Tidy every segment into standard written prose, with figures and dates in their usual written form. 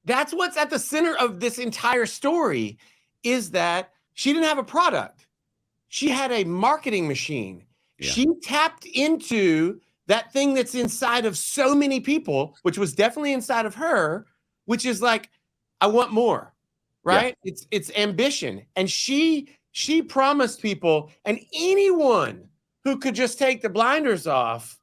that's what's at the center of this entire story, is that she didn't have a product. She had a marketing machine. Yeah. She tapped into that thing that's inside of so many people, which was definitely inside of her, which is like, I want more, right? Yeah. It's ambition. And she promised people, and anyone who could just take the blinders off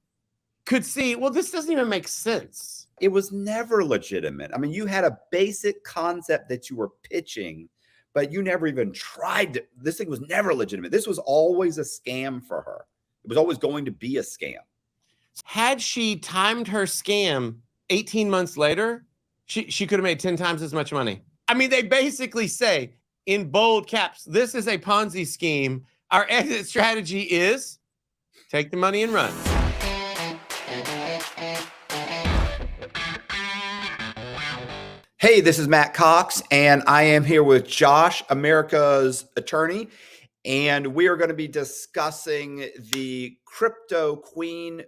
could see, well, this doesn't even make sense. It was never legitimate. I mean, you had a basic concept that you were pitching, but you never even tried to. This thing was never legitimate. This was always a scam for her. It was always going to be a scam. Had she timed her scam 18 months later, she could have made 10 times as much money. I mean, they basically say in bold caps, this is a Ponzi scheme. Our exit strategy is take the money and run. Hey, this is Matt Cox, and I am here with Josh, America's attorney, and we are going to be discussing the Crypto Queen.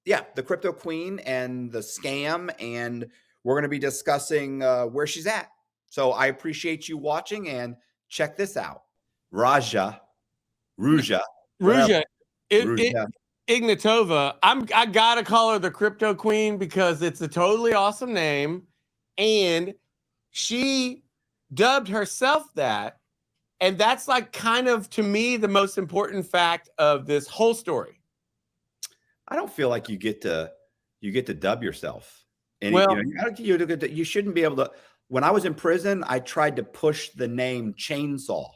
Yeah, the Crypto Queen and the scam, and we're going to be discussing where she's at. So I appreciate you watching, and check this out. Ruja Ignatova. I gotta call her the Crypto Queen because it's a totally awesome name, and she dubbed herself that, and that's like kind of, to me, the most important fact of this whole story. I don't feel like you get to dub yourself. And well, you shouldn't be able to. When I was in prison, I tried to push the name Chainsaw.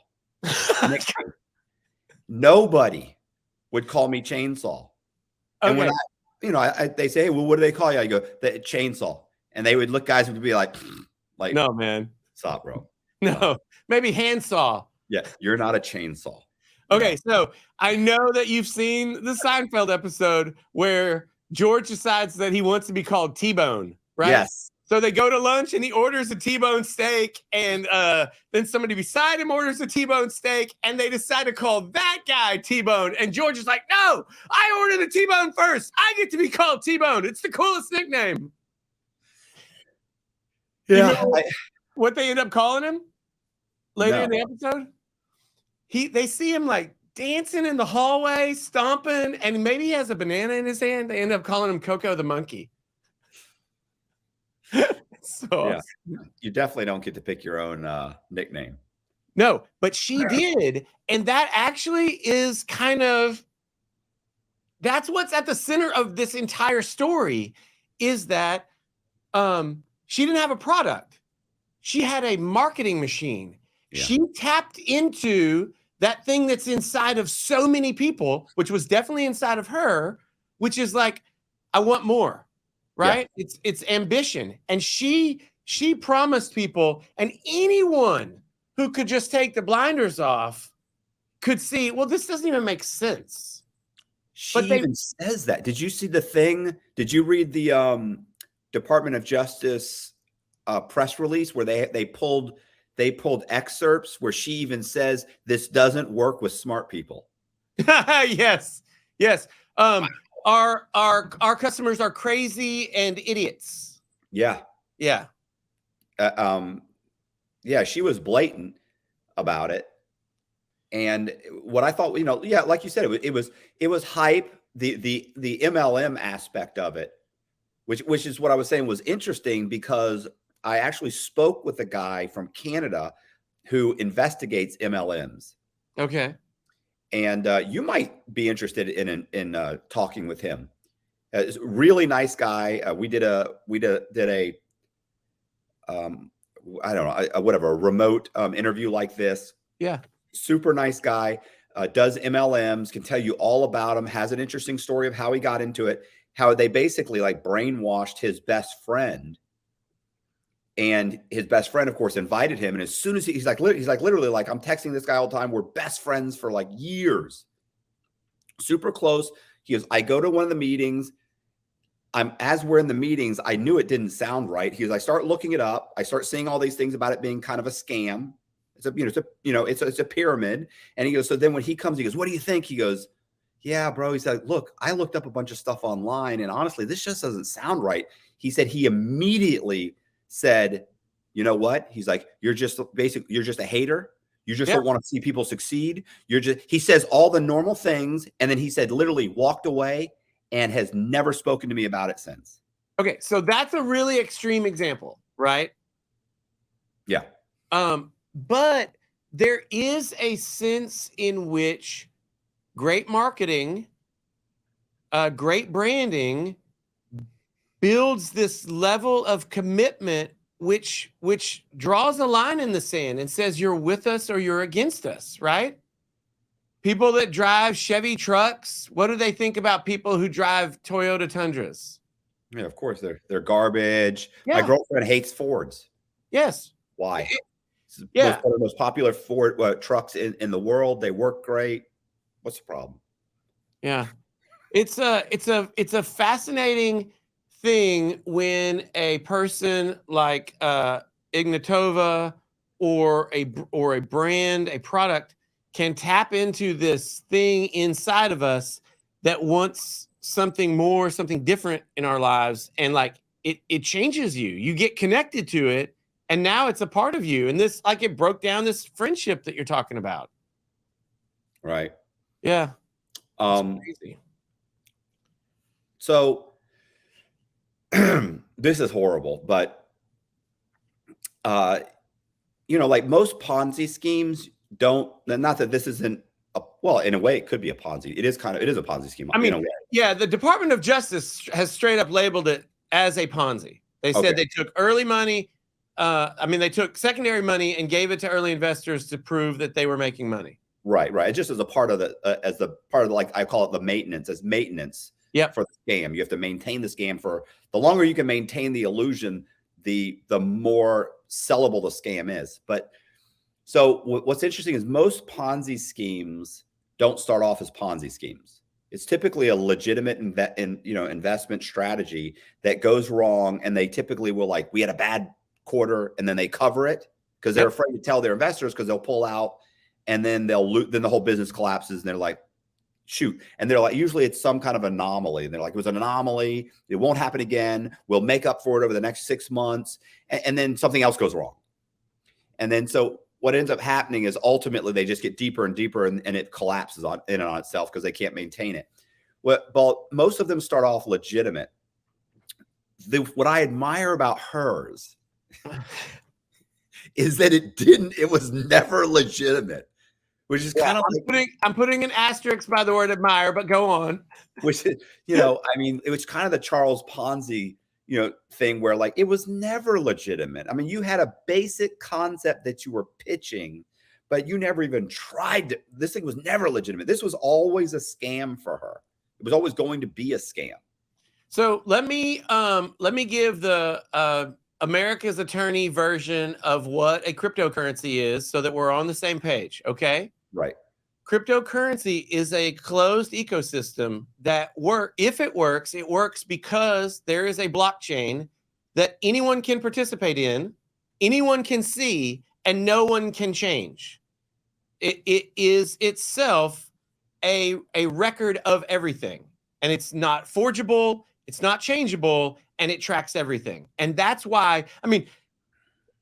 Nobody would call me Chainsaw. And when they say, hey, well, what do they call you? I go, the Chainsaw. And they would look, guys would be like, no, man. Stop, bro. No, maybe handsaw. Yeah, you're not a chainsaw. Okay, so I know that you've seen the Seinfeld episode where George decides that he wants to be called T-Bone, right? Yes. So they go to lunch and he orders a T-bone steak, and then somebody beside him orders a T-bone steak, and they decide to call that guy T-Bone. And George is like, no, I ordered the T-bone first. I get to be called T-Bone. It's the coolest nickname. Yeah. You know what they end up calling him later in the episode? They see him like dancing in the hallway, stomping, and maybe he has a banana in his hand. They end up calling him Coco the monkey. So you definitely don't get to pick your own nickname. No, but she did. And that actually is that's what's at the center of this entire story, is that she didn't have a product. She had a marketing machine. Yeah. She tapped into that thing that's inside of so many people, which was definitely inside of her, which is like, I want more, right? Yeah. It's ambition. And she promised people, and anyone who could just take the blinders off could see, well, this doesn't even make sense. She even says that. Did you see the thing? Did you read the Department of Justice press release where they pulled excerpts where she even says this doesn't work with smart people? Yes. Our customers are crazy and idiots. Yeah. She was blatant about it. And what I thought, like you said, it was hype. The MLM aspect of it, which is what I was saying was interesting, because I actually spoke with a guy from Canada who investigates MLMs. Okay. And you might be interested in talking with him. He's a really nice guy. We did a remote interview like this. Yeah. Super nice guy. Does MLMs, can tell you all about them. Has an interesting story of how he got into it. How they basically like brainwashed his best friend. And his best friend, of course, invited him. And as soon as he's literally like, I'm texting this guy all the time. We're best friends for like years. Super close. He goes, I go to one of the meetings. As we're in the meetings, I knew it didn't sound right. He goes, I start looking it up. I start seeing all these things about it being kind of a scam. It's a pyramid. And he goes, so then when he comes, he goes, what do you think? He goes, yeah, bro. He said, look, I looked up a bunch of stuff online, and honestly, this just doesn't sound right. He said he immediately said, you know what? He's like, you're just a hater. You just don't want to see people succeed. He says all the normal things. And then he said, literally walked away and has never spoken to me about it since. Okay. So that's a really extreme example, right? Yeah. But there is a sense in which great marketing, great branding builds this level of commitment, which draws a line in the sand and says you're with us or you're against us, right? People that drive Chevy trucks, what do they think about people who drive Toyota Tundras? Yeah, of course they're garbage. Yeah. My girlfriend hates Fords. Yes. Why? Yeah. One of the most popular Ford trucks in the world. They work great. What's the problem? Yeah. It's a fascinating thing when a person like Ignatova or a brand, a product can tap into this thing inside of us that wants something more, something different in our lives, and like it changes you. You get connected to it, and now it's a part of you. And this, like, it broke down this friendship that you're talking about. Right. Yeah. Crazy. So this is horrible, but you know, like most Ponzi schemes don't, not that this isn't well, in a way it could be a Ponzi. It is a Ponzi scheme. I mean, yeah, the Department of Justice has straight up labeled it as a Ponzi. They said they took early money. I mean, they took secondary money and gave it to early investors to prove that they were making money. Right, right. It just as a part of like, I call it the maintenance, as maintenance. Yep. For the scam. You have to maintain the scam for the longer you can maintain the illusion, the more sellable the scam is. But so what's interesting is most Ponzi schemes don't start off as Ponzi schemes. It's typically a legitimate investment strategy that goes wrong, and they typically will, like, we had a bad quarter, and then they cover it because they're afraid to tell their investors because they'll pull out, and then then the whole business collapses, and they're like, shoot. And they're like, usually it's some kind of anomaly. And they're like, it was an anomaly. It won't happen again. We'll make up for it over the next 6 months. And then something else goes wrong. And then so what ends up happening is ultimately they just get deeper and deeper, and it collapses in and on itself because they can't maintain it. Well, most of them start off legitimate. What I admire about hers is that it was never legitimate. Which is kind of I'm putting an asterisk by the word admire, but go on. Which is, I mean, it was kind of the Charles Ponzi, thing where, like, it was never legitimate. I mean, you had a basic concept that you were pitching, but you never even tried this thing was never legitimate. This was always a scam for her. It was always going to be a scam. So let me give the America's Attorney version of what a cryptocurrency is so that we're on the same page. Okay. Right. Cryptocurrency is a closed ecosystem that if it works because there is a blockchain that anyone can participate in, anyone can see, and no one can change. It is itself a record of everything, and it's not forgeable, it's not changeable, and it tracks everything. And that's why,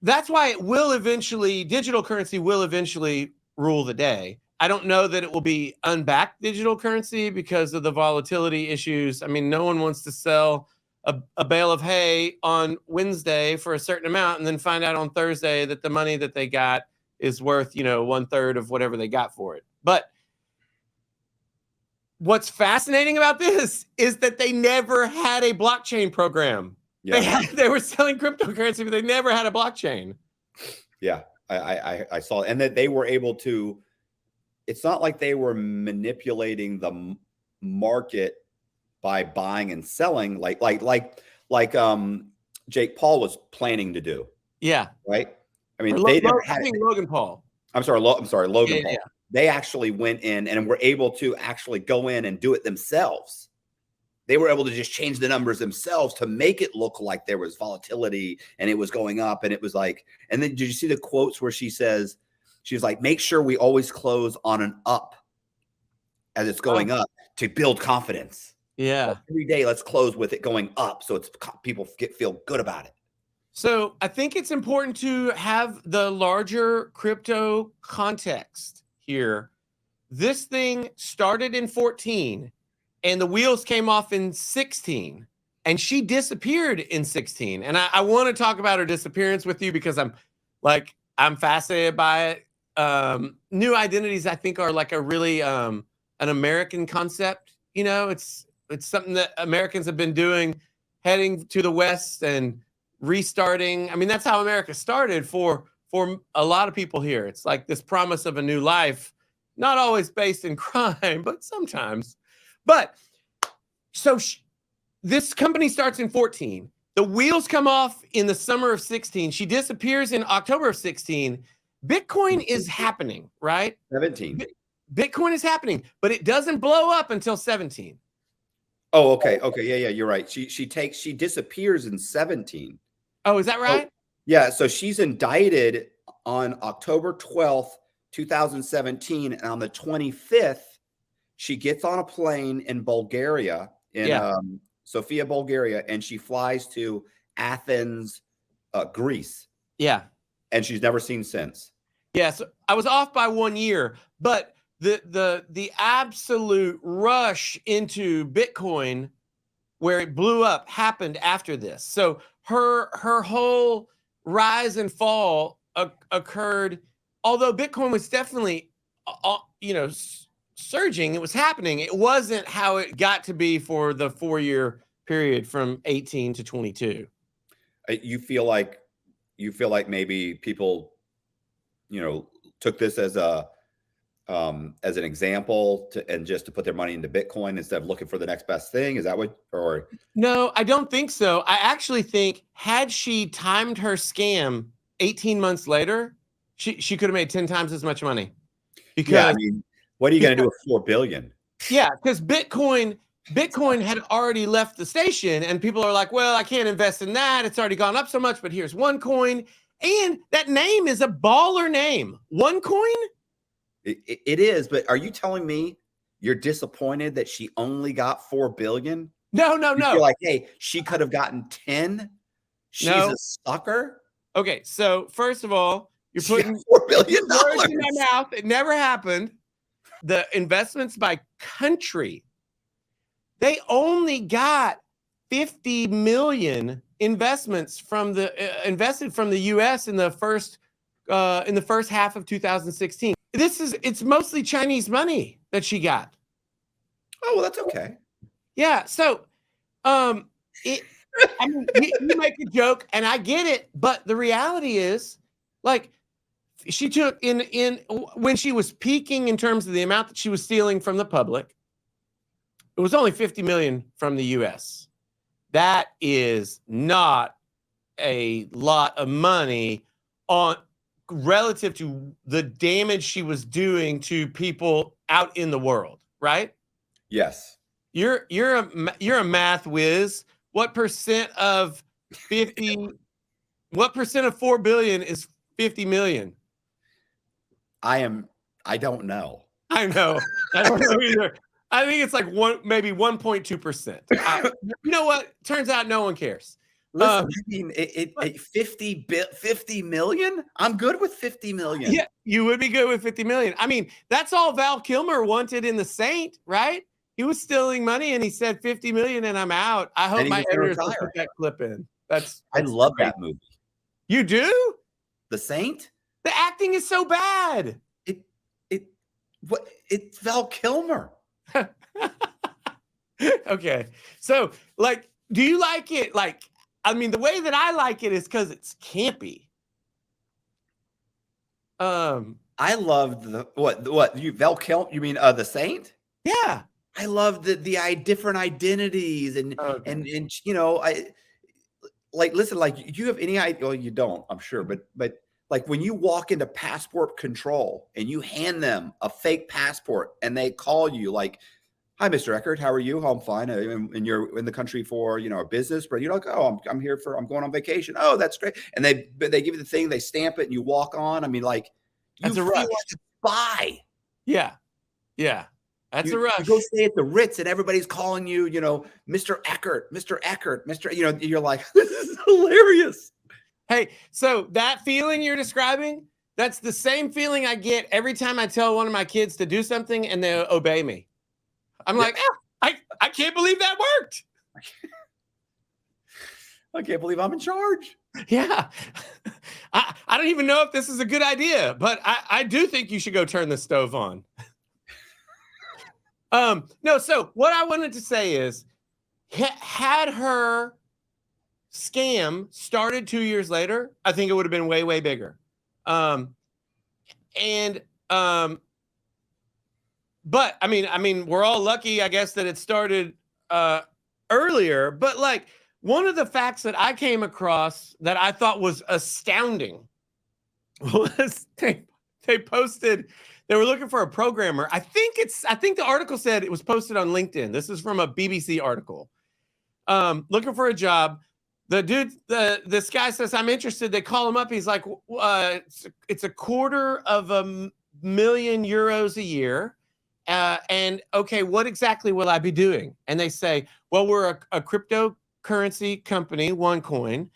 digital currency will eventually rule the day. I don't know that it will be unbacked digital currency because of the volatility issues. I mean, no one wants to sell a bale of hay on Wednesday for a certain amount and then find out on Thursday that the money that they got is worth, 1/3 of whatever they got for it. But what's fascinating about this is that they never had a blockchain program. Yeah. They were selling cryptocurrency, but they never had a blockchain. Yeah, I saw it. And that they were able to, it's not like they were manipulating the market by buying and selling like Jake Paul was planning to do. Yeah. Right. I mean, they never had Logan Paul. I'm sorry, Logan Paul. Yeah. They actually went in and were able to actually go in and do it themselves. They were able to just change the numbers themselves to make it look like there was volatility and it was going up. And it was like, and then did you see the quotes where she's like, make sure we always close on an up as it's going up to build confidence. Yeah. So every day, let's close with it going up. So people feel good about it. So I think it's important to have the larger crypto context here. This thing started in 14 and the wheels came off in 16 and she disappeared in 16. And I want to talk about her disappearance with you because I'm fascinated by it. New identities, I think, are like a really an American concept. You know, it's something that Americans have been doing, heading to the West and restarting. I mean, that's how America started for a lot of people here. It's like this promise of a new life, not always based in crime, but sometimes. But so this company starts in 14. The wheels come off in the summer of 16. She disappears in October of 16. Bitcoin is happening, right? 17. Bitcoin is happening, but it doesn't blow up until 17. Oh, okay. Okay. Yeah, you're right. She disappears in 17. Oh, is that right? Oh, yeah. So she's indicted on October 12th, 2017. And on the 25th, she gets on a plane in Bulgaria, in Sofia, Bulgaria, and she flies to Athens, Greece. Yeah. And she's never seen since. Yeah. So I was off by 1 year, but the absolute rush into Bitcoin where it blew up happened after this. So her whole rise and fall occurred, although Bitcoin was definitely, surging. It was happening. It wasn't how it got to be for the 4-year period from 18 to 22. You feel like maybe people, took this as an example and just to put their money into Bitcoin instead of looking for the next best thing? Is that what, or? No, I don't think so. I actually think had she timed her scam 18 months later, she could have made 10 times as much money. Because yeah, I mean, what are you going to do with 4 billion? Yeah, because Bitcoin had already left the station and people are like, well, I can't invest in that. It's already gone up so much, but here's OneCoin. And that name is a baller name. OneCoin? It is, but are you telling me you're disappointed that she only got 4 billion? No. You're like, hey, she could have gotten 10. She's a sucker. Okay, so first of all, you're putting $4 billion words in my mouth. It never happened. The investments by country, they only got 50 million investments from invested from the U.S. in the first half of 2016. It's mostly Chinese money that she got. Oh, well, that's okay. Yeah. So, I mean, you make a joke and I get it, but the reality is, like, she took in when she was peaking in terms of the amount that she was stealing from the public, it was only 50 million from the US. That is not a lot of money on relative to the damage she was doing to people out in the world, right? Yes. You're a math whiz. What percent of 4 billion is 50 million? I don't know. I know. I don't know either. I think it's like maybe 1.2%. You know what? Turns out no one cares. Listen, I mean, 50 million? I'm good with 50 million. Yeah, you would be good with 50 million. I mean, that's all Val Kilmer wanted in The Saint, right? He was stealing money and he said 50 million and I'm out. I hope my editors will put that clip in. I love that movie. You do? The Saint? The acting is so bad. It's Val Kilmer. Okay. So, like, do you like it? Like, I mean, the way that I like it is because it's campy. I loved Val Kilmer? You mean The Saint? Yeah. I love the different identities and listen, like, you have any idea? Well, you don't, I'm sure, but like when you walk into passport control and you hand them a fake passport and they call you like, hi, Mr. Eckert, how are you? Oh, I'm fine. And you're in the country for, a business, but you're like, oh, I'm here I'm going on vacation. Oh, that's great. And they give you the thing, they stamp it and you walk on. I mean, like, you feel like a spy. Yeah. Yeah. That's a rush. You go stay at the Ritz and everybody's calling you, Mr. Eckert, Mr. Eckert, you're like, this is hilarious. Hey, so that feeling you're describing, that's the same feeling I get every time I tell one of my kids to do something and they obey me. I'm like, I can't believe that worked. I can't believe I'm in charge. Yeah. I don't even know if this is a good idea, but I do think you should go turn the stove on. No, so what I wanted to say is, had her scam started 2 years later, I think it would have been way, way bigger. But I mean, we're all lucky, I guess, that it started earlier. But like, one of the facts that I came across that I thought was astounding was they posted, they were looking for a programmer. I think the article said it was posted on LinkedIn. This is from a BBC article. Looking for a job. The dude, this guy says, I'm interested. They call him up. He's like, it's $250,000 euros a year. And okay, what exactly will I be doing? And they say, well, we're a cryptocurrency company, OneCoin.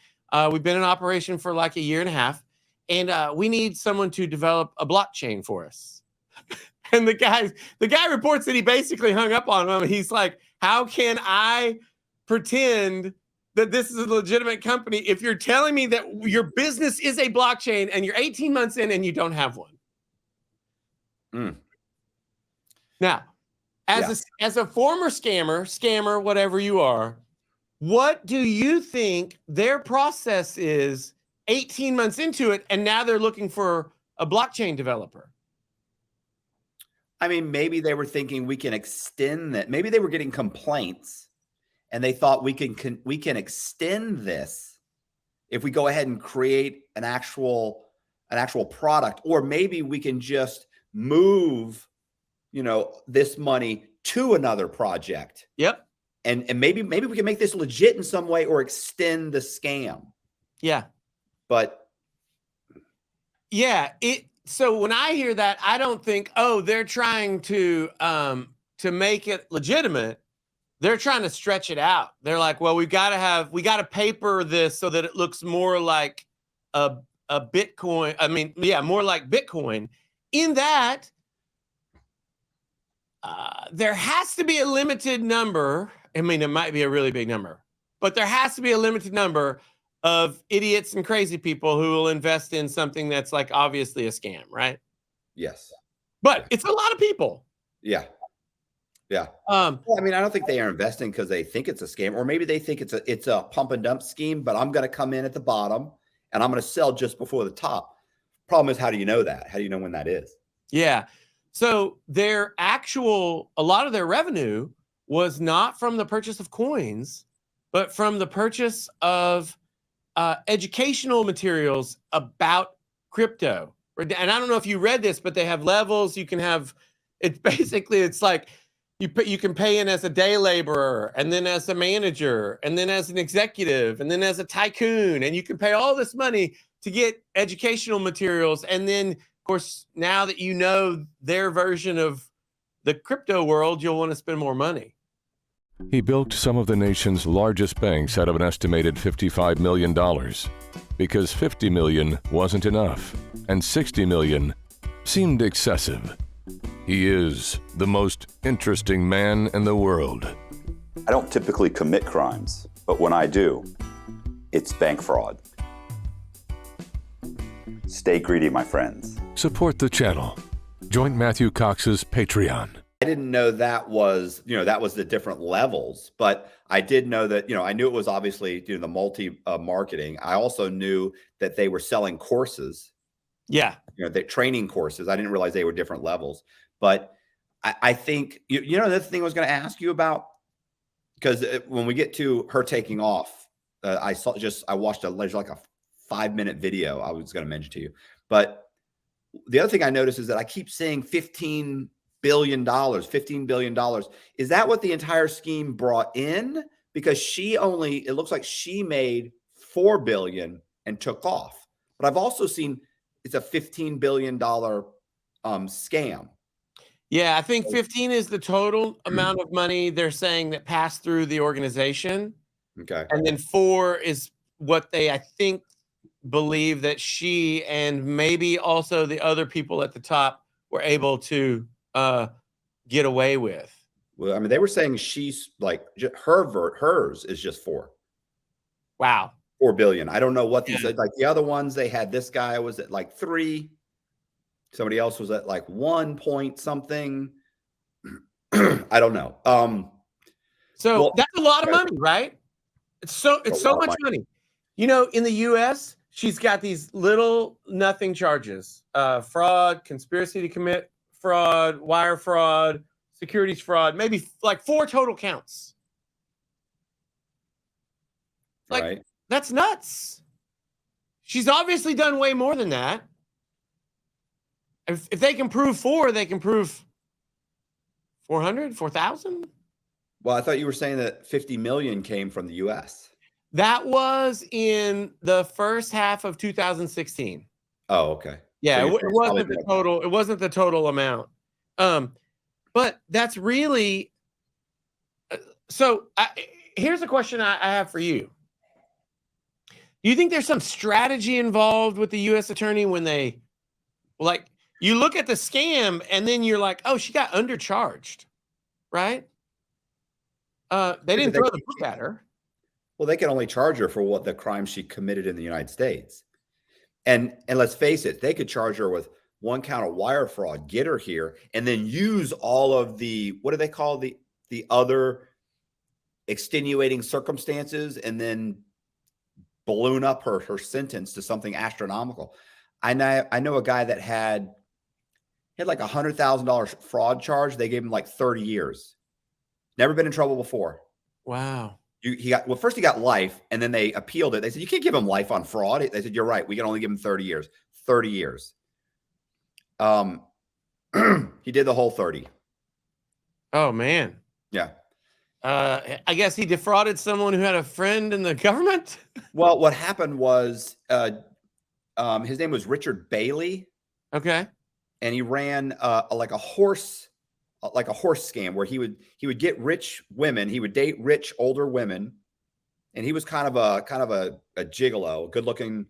We've been in operation for like 1.5 years, and we need someone to develop a blockchain for us. And the guy reports that he basically hung up on him. He's like, how can I pretend that this is a legitimate company if you're telling me that your business is a blockchain and you're 18 months in and you don't have one? Now, as a former scammer, whatever you are, what do you think their process is 18 months into it, and now they're looking for a blockchain developer? I mean, maybe they were thinking we can extend that. Maybe they were getting complaints and they thought we can extend this if we go ahead and create an actual product, or maybe we can just move, this money to another project. Yep. And maybe we can make this legit in some way or extend the scam. Yeah. But yeah, so when I hear that, I don't think, oh, they're trying to make it legitimate. They're trying to stretch it out. They're like, well, we got to paper this so that it looks more like a Bitcoin. I mean, yeah, more like Bitcoin. In that, there has to be a limited number. I mean, it might be a really big number, but there has to be a limited number of idiots and crazy people who will invest in something that's like obviously a scam, right? Yes. But it's a lot of people. Yeah. Yeah. Well, I mean, I don't think they are investing because they think it's a scam, or maybe they think it's a pump and dump scheme, but I'm going to come in at the bottom and I'm going to sell just before the top. Problem is, how do you know that? How do you know when that is? Yeah. So a lot of their revenue was not from the purchase of coins, but from the purchase of educational materials about crypto. And I don't know if you read this, but they have levels. You can have, it's like you can pay in as a day laborer, and then as a manager, and then as an executive, and then as a tycoon. And you can pay all this money to get educational materials. And then, of course, now that you know their version of the crypto world, you'll want to spend more money. He bilked some of the nation's largest banks out of an estimated $55 million because $50 million wasn't enough and $60 million seemed excessive. He is the most interesting man in the world. I don't typically commit crimes, but when I do, it's bank fraud. Stay greedy, my friends. Support the channel. Join Matthew Cox's Patreon. I didn't know that was the different levels, but I did know that, I knew it was obviously, the multi marketing. I also knew that they were selling courses. Yeah. The training courses. I didn't realize they were different levels, but I think, the thing I was going to ask you about, because when we get to her taking off, I watched there's like a 5-minute video I was going to mention to you. But the other thing I noticed is that I keep saying $15 billion. Is that what the entire scheme brought in? Because it looks like she made $4 billion and took off. But I've also seen it's a $15 billion scam. Yeah, I think 15 is the total amount of money they're saying that passed through the organization. Okay. And then 4 is what they, I think, believe that she and maybe also the other people at the top were able to get away with. Well, I mean, they were saying she's like hers is just 4 billion. I don't know what these like the other ones. They had this guy was at like 3. Somebody else was at like 1 point something. I don't know. So that's a lot of money, right? It's so much money. You know, in the US, she's got these little nothing charges. Fraud, conspiracy to commit fraud, wire fraud, securities fraud, maybe like 4 total counts. Like, right. That's nuts. She's obviously done way more than that. If they can prove 4, they can prove 400, 4,000. Well, I thought you were saying that 50 million came from the US. That was in the first half of 2016. Oh, okay. Yeah, so it wasn't the total. It wasn't the total amount. But that's really. So here's a question I have for you. Do you think there's some strategy involved with the U.S. attorney when they, like, you look at the scam and then you're like, oh, she got undercharged, right? They didn't throw the book at her. Well, they can only charge her for what the crime she committed in the United States. And let's face it, they could charge her with 1 count of wire fraud, get her here, and then use all of the, what do they call the other extenuating circumstances, and then balloon up her sentence to something astronomical. I know a guy that had like $100,000 fraud charge. They gave him like 30 years. Never been in trouble before. Wow. First he got life, and then they appealed it. They said, you can't give him life on fraud. They said, you're right. We can only give him 30 years. 30 years. He did the whole 30. Oh, man. Yeah. I guess he defrauded someone who had a friend in the government. Well, what happened was his name was Richard Bailey. Okay. And he ran like a horse scam where he would get rich women. He would date rich older women, and he was kind of a gigolo, good looking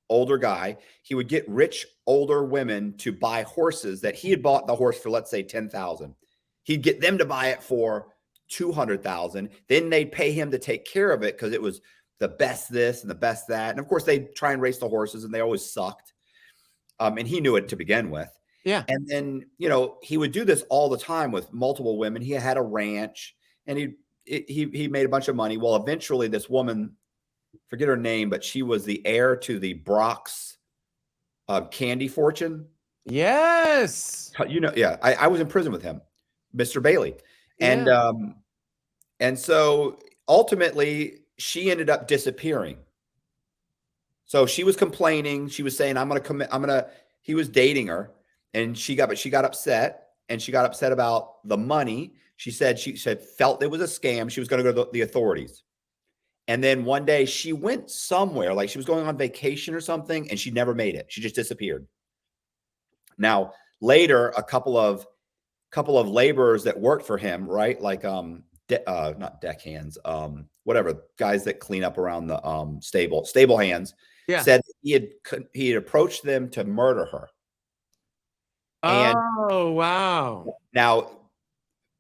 older guy. He would get rich older women to buy horses that he had bought the horse for, let's say, $10,000. He'd get them to buy it for $200,000. Then they'd pay him to take care of it because it was the best this and the best that. And of course, they'd try and race the horses, and they always sucked. And he knew it to begin with. Yeah. And then, he would do this all the time with multiple women. He had a ranch, and he made a bunch of money. Well, eventually this woman, forget her name, but she was the heir to the Brock's candy fortune. Yes. Yeah. I was in prison with him, Mr. Bailey. Yeah. And so ultimately she ended up disappearing. So she was complaining. She was saying, he was dating her. And she got upset, and she got upset about the money. She said felt it was a scam. She was going to go to the authorities. And then one day she went somewhere, like she was going on vacation or something, and she never made it. She just disappeared. Now, later, a couple of laborers that worked for him, right? Like not deckhands, whatever, guys that clean up around the stable hands, said he had approached them to murder her. And oh, wow. Now,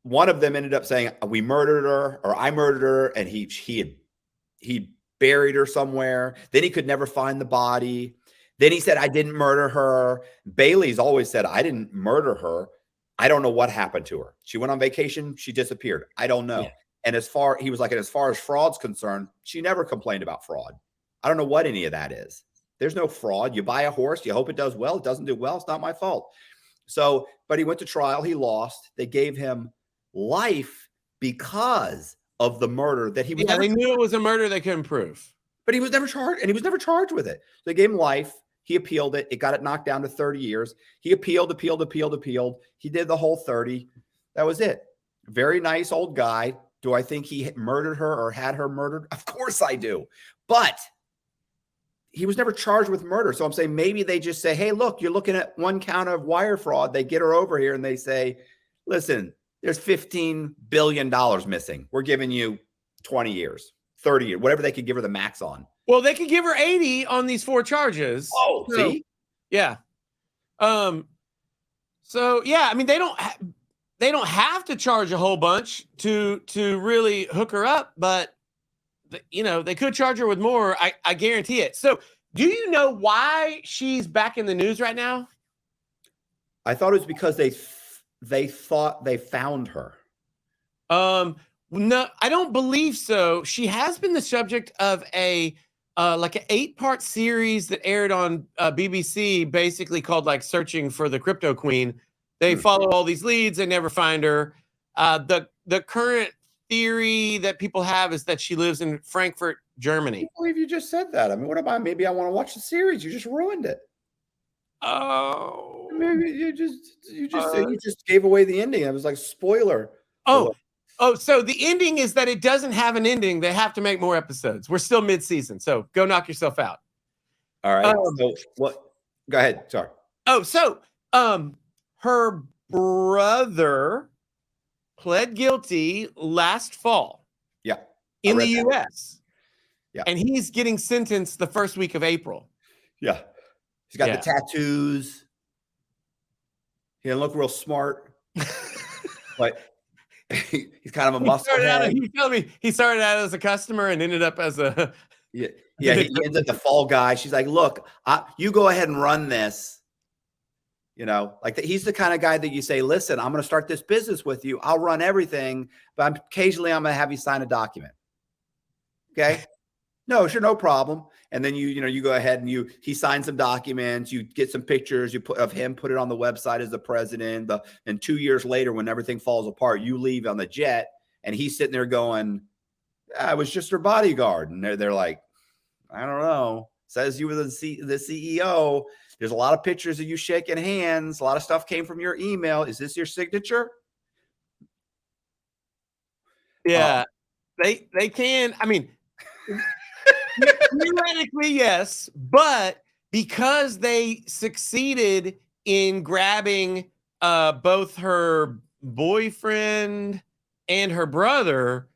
one of them ended up saying, we murdered her, or I murdered her, and he buried her somewhere. Then he could never find the body. Then he said, I didn't murder her. Bailey's always said, I didn't murder her. I don't know what happened to her. She went on vacation. She disappeared. I don't know. Yeah. And as far as fraud's concerned, she never complained about fraud. I don't know what any of that is. There's no fraud. You buy a horse. You hope it does well. It doesn't do well. It's not my fault. So, but he went to trial. He lost. They gave him life because of the murder that he was. Yeah, they knew it was a murder they couldn't prove. But he was never charged, and he was never charged with it. So they gave him life. He appealed it. It got it knocked down to 30 years. He appealed. He did the whole 30. That was it. Very nice old guy. Do I think he murdered her or had her murdered? Of course I do. But he was never charged with murder. So I'm saying maybe they just say, hey, look, you're looking at 1 count of wire fraud. They get her over here and they say, listen, there's $15 billion missing. We're giving you 20 years, 30 years, whatever they could give her the max on. Well, they could give her 80 on these 4 charges. Oh, So, see? yeah. So yeah, I mean, they don't have to charge a whole bunch to really hook her up, but they could charge her with more. I guarantee it. So, do you know why she's back in the news right now? I thought it was because they thought they found her. No, I don't believe so. She has been the subject of like an 8-part series that aired on BBC, basically called like Searching for the Crypto Queen. They follow all these leads, they never find her. The current theory that people have is that she lives in Frankfurt, Germany. I can't believe you just said that. I mean, what about maybe I want to watch the series? You just ruined it. Oh, maybe you just gave away the ending. It was like spoiler. So the ending is that it doesn't have an ending. They have to make more episodes. We're still mid-season, so go knock yourself out. All right. So what? Go ahead. Sorry. Her brother pled guilty last fall. Yeah. In the U.S. Yeah. And he's getting sentenced the first week of April. Yeah. He's got the tattoos. He didn't look real smart. But he's kind of a musclehead. You tell me he started out as a customer and ended up as a he ends up the fall guy. She's like, look, you go ahead and run this. He's the kind of guy that you say, listen, I'm going to start this business with you. I'll run everything, but occasionally I'm going to have you sign a document. Okay. No, sure. No problem. And then you go ahead and he signs some documents, you get some pictures of him, put it on the website as the president. And 2 years later, when everything falls apart, you leave on the jet and he's sitting there going, I was just her bodyguard. And they're like, I don't know. Says you were the CEO. There's a lot of pictures of you shaking hands. A lot of stuff came from your email. Is this your signature? Yeah, they can. I mean, theoretically, yes, but because they succeeded in grabbing both her boyfriend and her brother,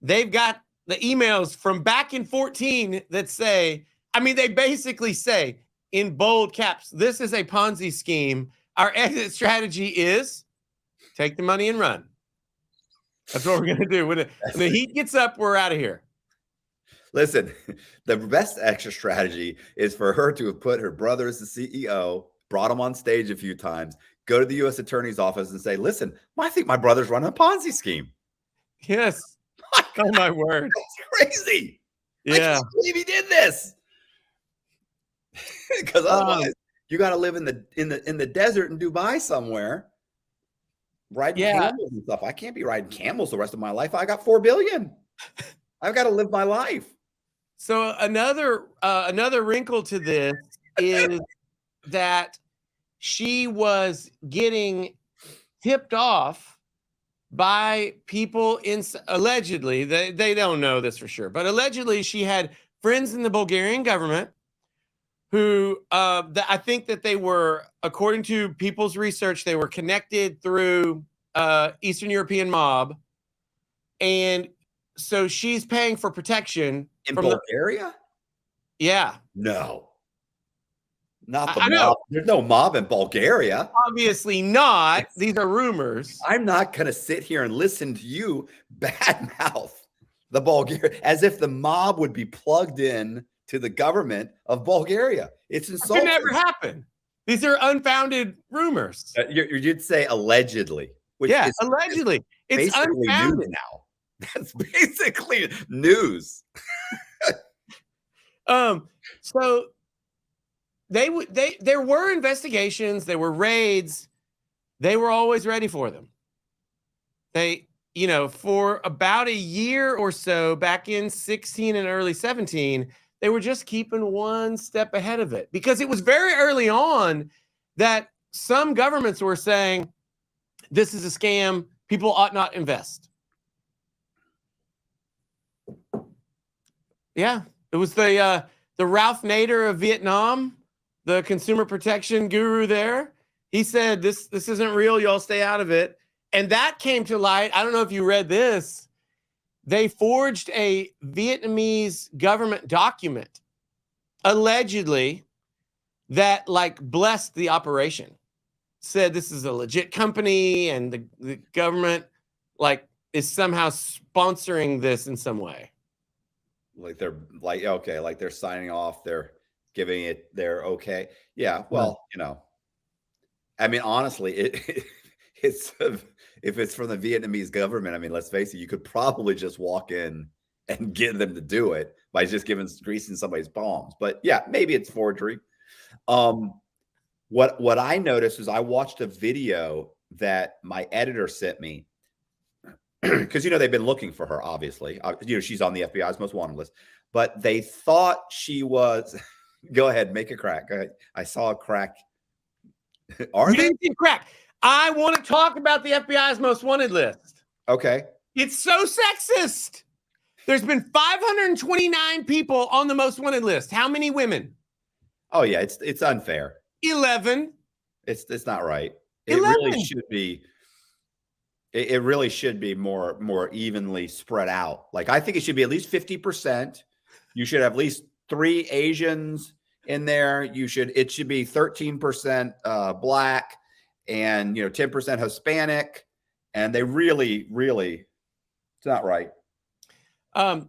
they've got the emails from back in 2014 that say, I mean, they basically say in bold caps, this is a Ponzi scheme. Our exit strategy is take the money and run. That's what we're going to do. When the heat gets up, we're out of here. Listen, the best exit strategy is for her to have put her brother as the CEO, brought him on stage a few times, go to the U.S. Attorney's office and say, listen, I think my brother's running a Ponzi scheme. Yes. Oh, my word. That's crazy. Yeah. I can't believe he did this. Because otherwise, you got to live in the desert in Dubai somewhere, riding camels and stuff. I can't be riding camels the rest of my life. I got $4 billion. I've got to live my life. So another wrinkle to this is that she was getting tipped off by people allegedly. They don't know this for sure, but allegedly she had friends in the Bulgarian government who I think that they were, according to people's research, they were connected through Eastern European mob. And so she's paying for protection. In Bulgaria? Yeah. No. Not the mob. There's no mob in Bulgaria. Obviously not. These are rumors. I'm not going to sit here and listen to you badmouth the Bulgaria as if the mob would be plugged in to the government of Bulgaria. It's insulting. It never happened. These are unfounded rumors. You'd say allegedly. Which is allegedly. It's unfounded news now. That's basically news. So there were investigations, there were raids. They were always ready for them. They, for about a year or so back in 16 and early 17, they were just keeping one step ahead of it because it was very early on that some governments were saying, this is a scam. People ought not invest. Yeah. It was the Ralph Nader of Vietnam, the consumer protection guru there. He said, this isn't real. Y'all stay out of it. And that came to light. I don't know if you read this. they forged a Vietnamese government document, allegedly, that like blessed the operation. Said this is a legit company and the government like is somehow sponsoring this in some way. Like they're like, okay, like they're signing off, they're giving it their okay. Yeah, well, you know, I mean, honestly, it's if it's from the Vietnamese government, I mean, let's face it, you could probably just walk in and get them to do it by just greasing somebody's palms. But yeah, maybe it's forgery. What I noticed is I watched a video that my editor sent me because, you know, they've been looking for her, obviously. You know, she's on the FBI's most wanted list, but they thought she was, go ahead, make a crack. Go ahead. I saw a crack. Are they? Crack. I want to talk about the FBI's most wanted list. Okay. It's so sexist. There's been 529 people on the most wanted list. How many women? Oh yeah, it's unfair. 11. It's not right. 11. It really should be. It really should be more evenly spread out. Like I think it should be at least 50%. You should have at least 3 Asians in there. It should be 13% Black and 10% Hispanic. And they really, it's not right.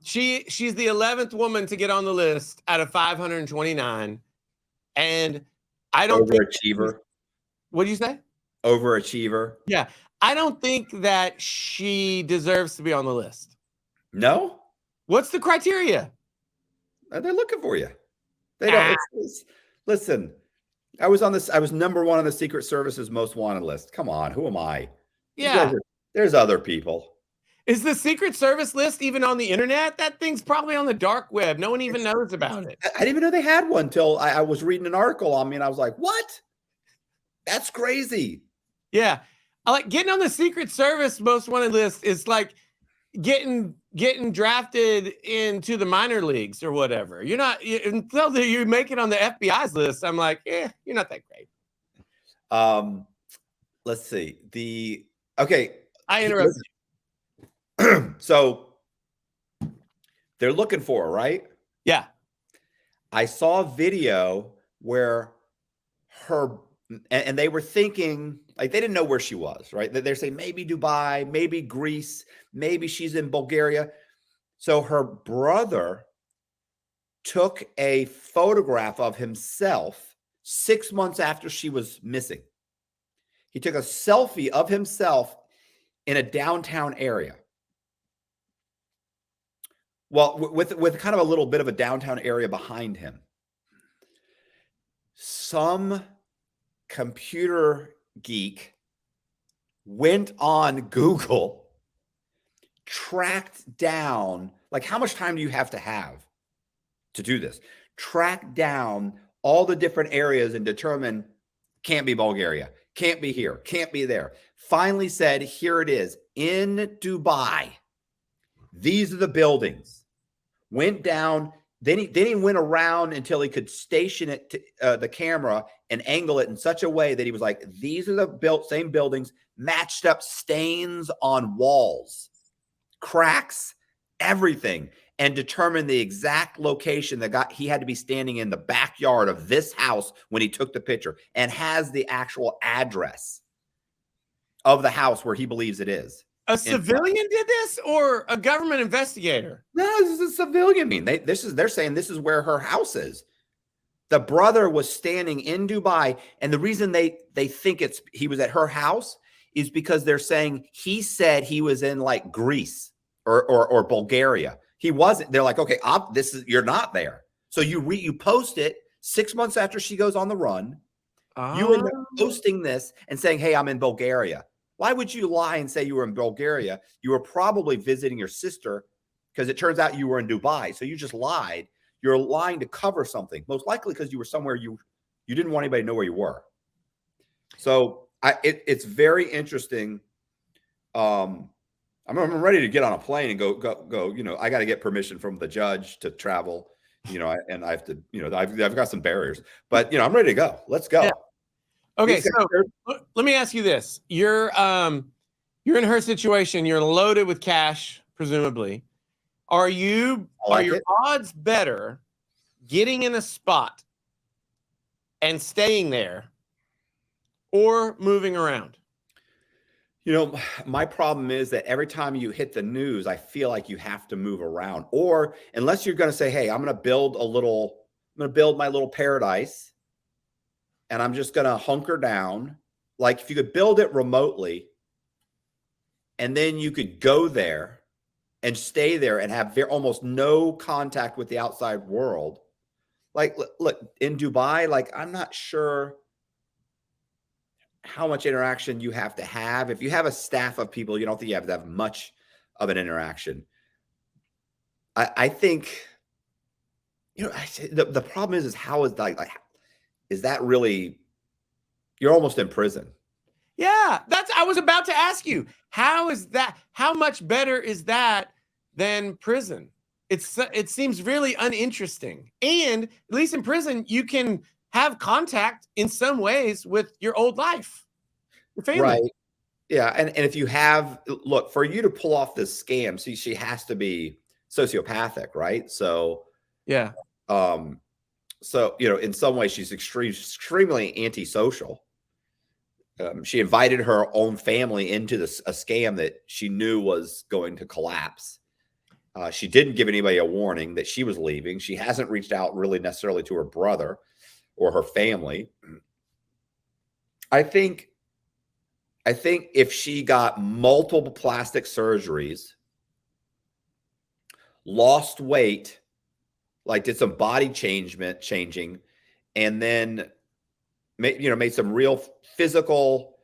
She's the 11th woman to get on the list out of 529. And I don't overachiever. What do you say? Overachiever. Yeah. I don't think that she deserves to be on the list. No? What's the criteria? They're looking for you. They don't. Listen, I was number 1 on the Secret Service's most wanted list. Come on, who am I? Yeah. There's other people. Is the Secret Service list even on the internet? That thing's probably on the dark web. No one even knows about it. I didn't even know they had one till I was reading an article on me and I was like, what? That's crazy. Yeah. I like getting on the Secret Service most wanted list is like getting drafted into the minor leagues or whatever. You're not until you make it on the FBI's list. I'm like, you're not that great. Let's see. Okay. I interrupted you. So they're looking for her, right? Yeah. I saw a video where and they were thinking, like, they didn't know where she was, right? They're saying maybe Dubai, maybe Greece, maybe she's in Bulgaria. So her brother took a photograph of himself 6 months after she was missing. He took a selfie of himself in a downtown area. Well, with kind of a little bit of a downtown area behind him. Some computer geek went on Google, tracked down, like, how much time do you have to do this? Track down all the different areas and determine, can't be Bulgaria, can't be here, can't be there. Finally said, here it is in Dubai. These are the buildings. Went down. Then he went around until he could station it to the camera and angle it in such a way that he was like, these are the same buildings, matched up stains on walls, cracks, everything, and determined the exact location that he had to be standing in the backyard of this house when he took the picture, and has the actual address of the house where he believes it is. A civilian did this, or a government investigator? No, this is a civilian. I mean, they're saying this is where her house is. The brother was standing in Dubai, and the reason they think he was at her house is because they're saying he said he was in like Greece or Bulgaria. He wasn't. They're like, okay, you're not there. So you post it 6 months after she goes on the run. You end up posting this and saying, hey, I'm in Bulgaria. Why would you lie and say you were in Bulgaria? You were probably visiting your sister, because it turns out you were in Dubai. So you just lied. You're lying to cover something, most likely because you were somewhere you didn't want anybody to know where you were. So it's very interesting. I'm ready to get on a plane and go. I got to get permission from the judge to travel. And I have to. I've got some barriers, but I'm ready to go. Let's go. Yeah. Okay, so let me ask you this. You're in her situation. You're loaded with cash, presumably. Are I like your it. odds better getting in a spot and staying there or moving around? You know, my problem is that every time you hit the news, I feel like you have to move around. Or unless you're going to say, hey, I'm going to build my little paradise and I'm just going to hunker down. Like if you could build it remotely and then you could go there and stay there and have almost no contact with the outside world. Like, look, in Dubai, like, I'm not sure how much interaction you have to have. If you have a staff of people, you don't think you have to have much of an interaction. I think, you know, the problem is how is like, is that really, you're almost in prison. Yeah, I was about to ask you, how much better is that than prison? It seems really uninteresting. And at least in prison, you can have contact in some ways with your old life, your family. Right. Yeah. And if you have, look, for you to pull off this scam, see, she has to be sociopathic, right? So, yeah. So, you know, in some ways she's extremely antisocial. She invited her own family into a scam that she knew was going to collapse. She didn't give anybody a warning that she was leaving. She hasn't reached out really necessarily to her brother or her family. I think if she got multiple plastic surgeries, lost weight, like did some body changing, and then made some real physical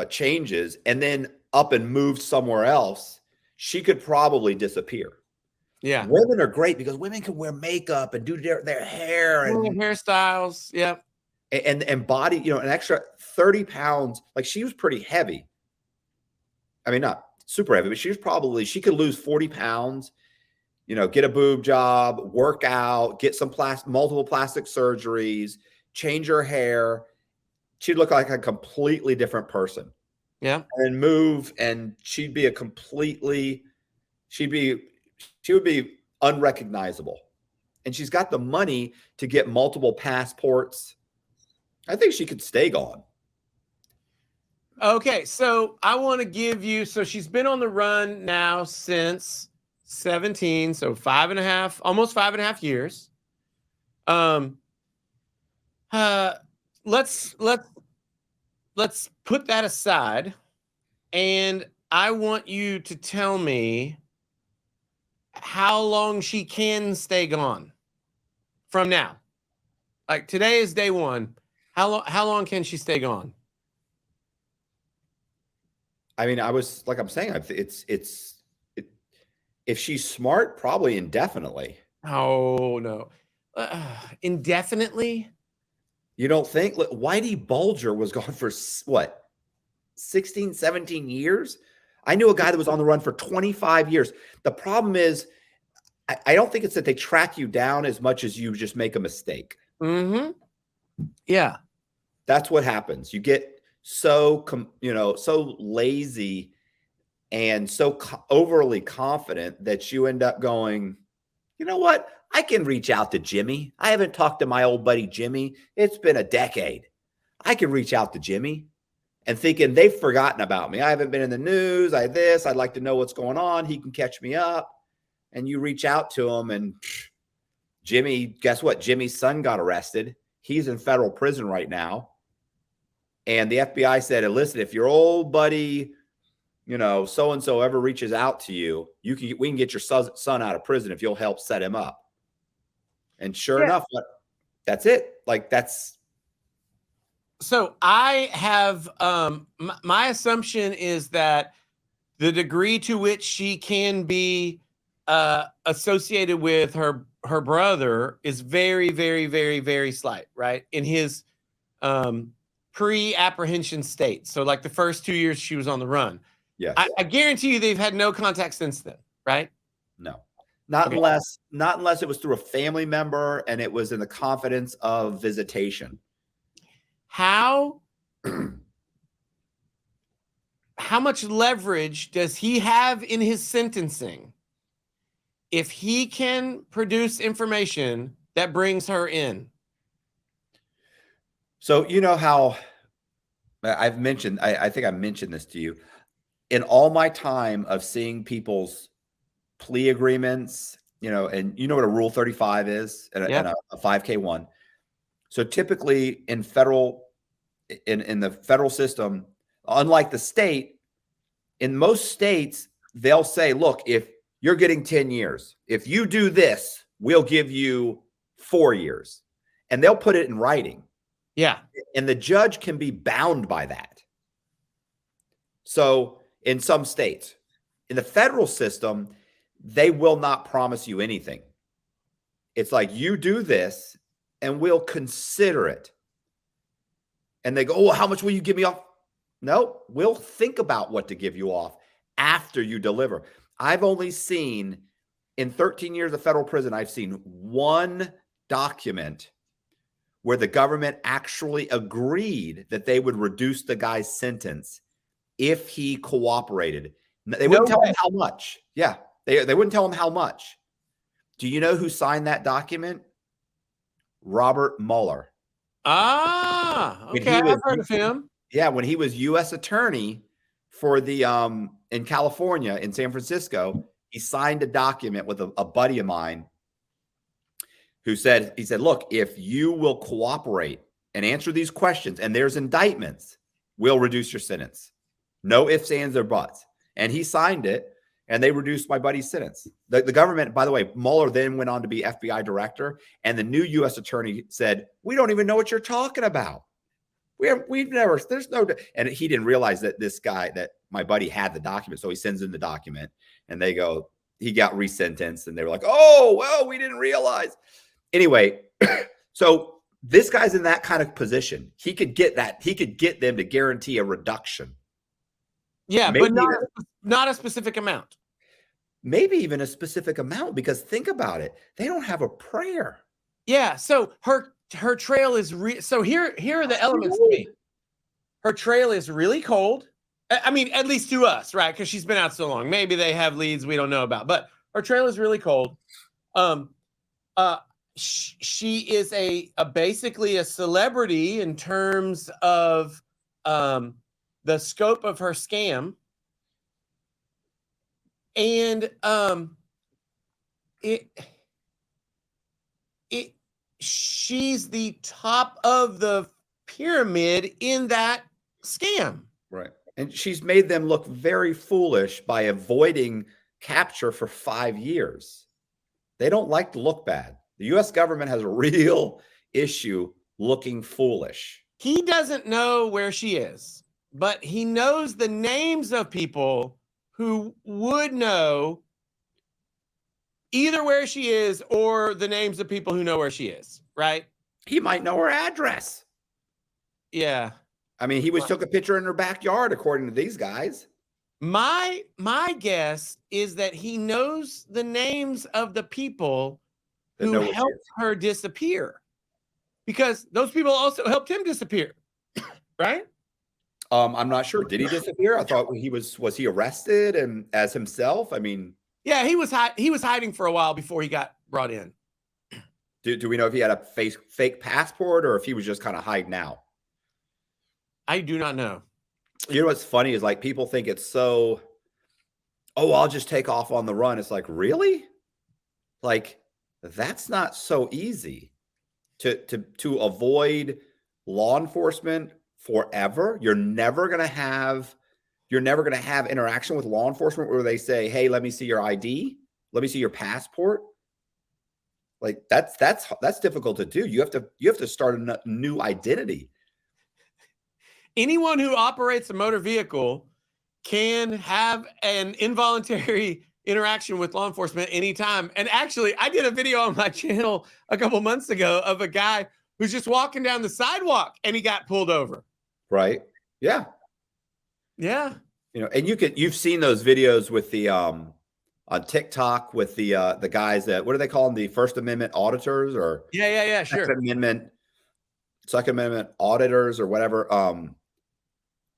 changes, and then up and moved somewhere else, she could probably disappear. Yeah. Women are great because women can wear makeup and do their hair and hairstyles. Yeah. And body, you know, an extra 30 pounds. Like she was pretty heavy. I mean, not super heavy, but she could lose 40 pounds, you know, get a boob job, work out, get some multiple plastic surgeries, change her hair. She'd look like a completely different person. Yeah. And move, and she would be unrecognizable. And she's got the money to get multiple passports. I think she could stay gone. Okay, so I want to give you, so she's been on the run now since 17, so almost 5.5 years. Let's put that aside, and I want you to tell me how long she can stay gone from now. Like today is day one. How long can she stay gone? I mean, I'm saying, if she's smart, probably indefinitely. Oh no, indefinitely. You don't think? Look, Whitey Bulger was gone for what, 16, 17 years? I knew a guy that was on the run for 25 years. The problem is, I don't think it's that they track you down as much as you just make a mistake. Mm-hmm. Yeah. That's what happens. You get so lazy and so overly confident that you end up going, you know what? I can reach out to Jimmy. I haven't talked to my old buddy Jimmy. It's been a decade. I can reach out to Jimmy, and thinking they've forgotten about me. I haven't been in the news. I'd like to know what's going on. He can catch me up. And you reach out to him, and Jimmy, guess what? Jimmy's son got arrested. He's in federal prison right now. And the FBI said, listen, if your old buddy, you know, so-and-so ever reaches out to you, we can get your son out of prison if you'll help set him up. And sure enough, that's it. Like so I have, my assumption is that the degree to which she can be associated with her brother is very, very, very, very slight, right? In his pre-apprehension state. So like the first 2 years she was on the run. Yeah. I guarantee you they've had no contact since then, right? No. Not unless it was through a family member and it was in the confidence of visitation. How how much leverage does he have in his sentencing if he can produce information that brings her in? So you know how I've mentioned, I think I mentioned this to you. In all my time of seeing people's plea agreements, and you know what a Rule 35 is and a 5K one. So typically in the federal system, unlike the state, in most states, they'll say, look, if you're getting 10 years, if you do this, we'll give you 4 years. And they'll put it in writing. Yeah. And the judge can be bound by that. So in some states, in the federal system, they will not promise you anything. It's like, you do this and we'll consider it. And they go, oh, how much will you give me off? No, we'll think about what to give you off after you deliver. I've only seen, in 13 years of federal prison, I've seen one document where the government actually agreed that they would reduce the guy's sentence if he cooperated. They wouldn't tell him how much. Yeah, they wouldn't tell him how much. Do you know who signed that document? Robert Mueller. Ah, okay. I've heard of him. Yeah, when he was U.S. attorney for the in California, in San Francisco, he signed a document with a buddy of mine who said, look, if you will cooperate and answer these questions, and there's indictments, we'll reduce your sentence. No ifs, ands, or buts. And he signed it, and they reduced my buddy's sentence. The government, by the way, Mueller then went on to be FBI director, and the new U.S. attorney said, we don't even know what you're talking about. We've never, there's no, and he didn't realize that this guy, that my buddy had the document. So he sends in the document, and they go, he got resentenced, and they were like, oh, well, we didn't realize. Anyway, so this guy's in that kind of position. He could get that. He could get them to guarantee a reduction. Yeah, maybe, but not a specific amount. Maybe even a specific amount, because think about it. They don't have a prayer. Yeah, so her trail is so here are the elements to me. Her trail is really cold. I mean, at least to us, right? Because she's been out so long. Maybe they have leads we don't know about, but her trail is really cold. She is basically a celebrity in terms of the scope of her scam, and she's the top of the pyramid in that scam. Right. And she's made them look very foolish by avoiding capture for 5 years. They don't like to look bad. The U.S. government has a real issue looking foolish. He doesn't know where she is, but he knows the names of people who would know either where she is or the names of people who know where she is, right? He might know her address. Yeah. I mean, he took a picture in her backyard, according to these guys. My guess is that he knows the names of the people who helped her disappear, because those people also helped him disappear, right? I'm not sure. Did he disappear? I thought was he arrested and as himself? I mean, yeah, he was hiding for a while before he got brought in. Do we know if he had a fake passport or if he was just kind of hiding out? I do not know. You know what's funny is, like, people think it's so, oh, I'll just take off on the run. It's like, really? Like, that's not so easy to avoid law enforcement forever. You're never going to have interaction with law enforcement where they say, hey, let me see your ID. Let me see your passport. Like, that's difficult to do. You have to start a new identity. Anyone who operates a motor vehicle can have an involuntary interaction with law enforcement anytime. And actually, I did a video on my channel a couple months ago of a guy who's just walking down the sidewalk and he got pulled over. Right. Yeah. Yeah. You know, and you've seen those videos with the on TikTok with the guys that, what do they call them? The First Amendment auditors, or sure. Second Amendment auditors or whatever.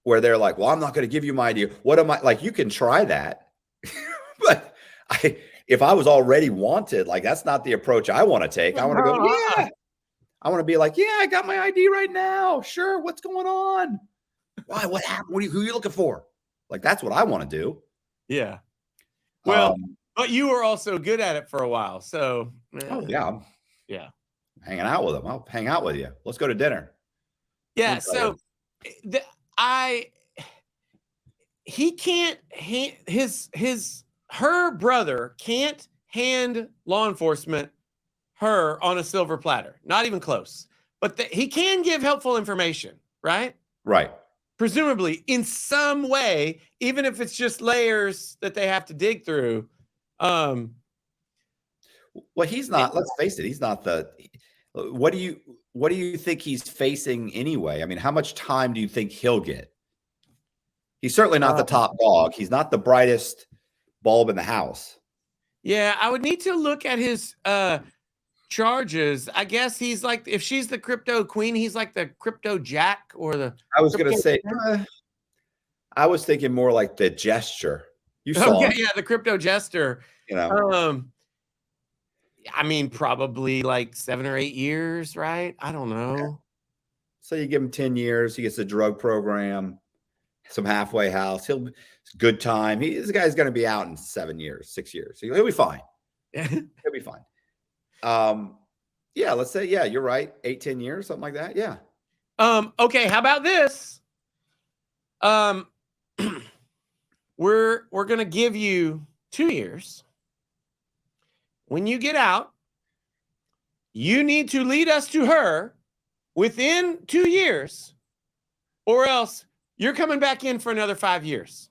where they're like, well, I'm not going to give you my idea. What am I like? You can try that. But if I was already wanted, like, that's not the approach I want to take. I want to go, yeah. I want to be like, yeah, I got my ID right now. Sure. What's going on? Why? What happened? Who are you looking for? Like, that's what I want to do. Yeah. Well, but you were also good at it for a while. So, oh, yeah. Yeah. Hanging out with them. I'll hang out with you. Let's go to dinner. Yeah. So he can't, her brother can't hand law enforcement her on a silver platter. Not even close. But he can give helpful information, right? Right. Presumably in some way, even if it's just layers that they have to dig through. Well, he's not, let's face it, he's not what do you think he's facing anyway? I mean, how much time do you think he'll get? He's certainly not the top dog. He's not the brightest bulb in the house. Yeah, I would need to look at his charges. I guess he's like, if she's the crypto queen, he's like the crypto jack or the. I was going to say, I was thinking more like the gesture. You saw him. Yeah, the crypto jester. You know, I mean, probably like 7 or 8 years, right? I don't know. Yeah. So you give him 10 years, he gets a drug program, some halfway house. It's good time. This guy's going to be out in 7 years, 6 years. He'll be fine. He'll be fine. Yeah, let's say, yeah, you're right. 8-10 years, something like that. Yeah. Okay. How about this? We're going to give you 2 years. When you get out, you need to lead us to her within 2 years, or else you're coming back in for another 5 years.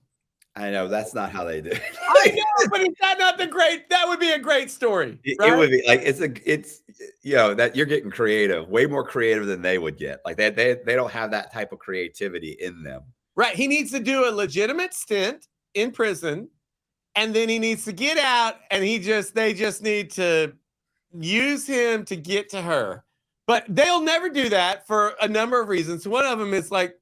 I know that's not how they do it. I know, but is that not that would be a great story. Right? It would be like, it's you know, that you're getting creative, way more creative than they would get. Like they don't have that type of creativity in them. Right. He needs to do a legitimate stint in prison, and then he needs to get out, and they just need to use him to get to her. But they'll never do that for a number of reasons. One of them is like,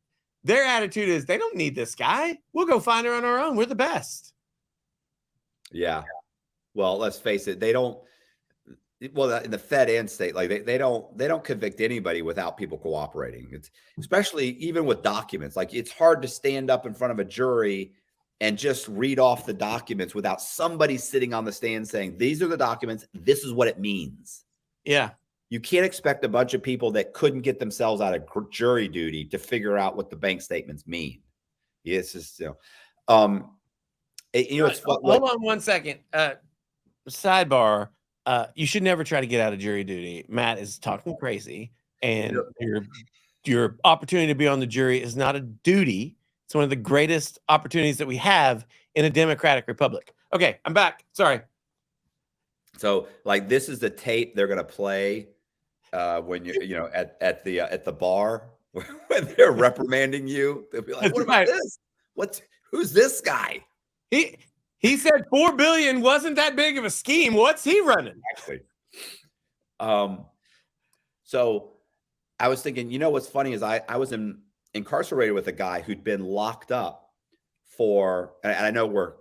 their attitude is they don't need this guy. We'll go find her on our own. We're the best. Yeah. Well, let's face it. They don't. Well, in the Fed and state, like they don't convict anybody without people cooperating. It's especially even with documents. Like, it's hard to stand up in front of a jury and just read off the documents without somebody sitting on the stand saying, these are the documents. This is what it means. Yeah. You can't expect a bunch of people that couldn't get themselves out of jury duty to figure out what the bank statements mean. It's just, it's hold on 1 second. Sidebar. You should never try to get out of jury duty. Matt is talking crazy, and your opportunity to be on the jury is not a duty. It's one of the greatest opportunities that we have in a democratic republic. Okay, I'm back. Sorry. So, like, this is the tape they're going to play when you're, at the bar when they're reprimanding you. They'll be like, "What about this? Who's this guy?" He said 4 billion wasn't that big of a scheme. What's he running? Exactly. So I was thinking, what's funny is I was incarcerated with a guy who'd been locked up for, and I know we're,